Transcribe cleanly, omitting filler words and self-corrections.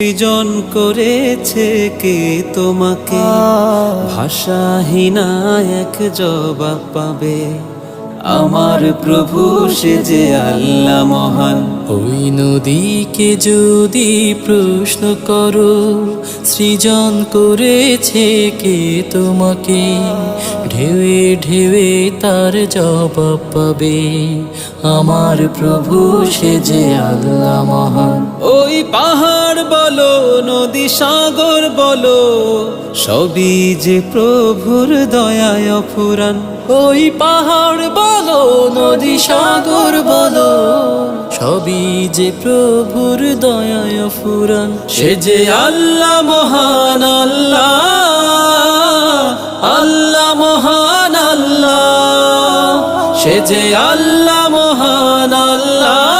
সৃজন করেছে কে তোমাকে, ভাষাহীনা এক জবাব পাবে। আমার প্রভু সে যে আল্লাহ মহান। ওই নদীকে যদি প্রশ্ন করো, সৃজন করেছে কে তোমাকে, ঢেউে ঢেউে তার জবাব পাবে। আমার প্রভু সে যে আল্লাহ মহান। ওই পাহাড় বলো, নদী সাগর বলো, সবই যে প্রভুর দয়ায় অফুরান। ওই পাহাড় বলো, নদী সাগর বলো, সবই যে প্রভুর দয়ায় ফুরান। সে যে আল্লাহ মহান আল্লাহ, আল্লাহ মহান আল্লাহ, সে যে আল্লাহ মহান আল্লাহ,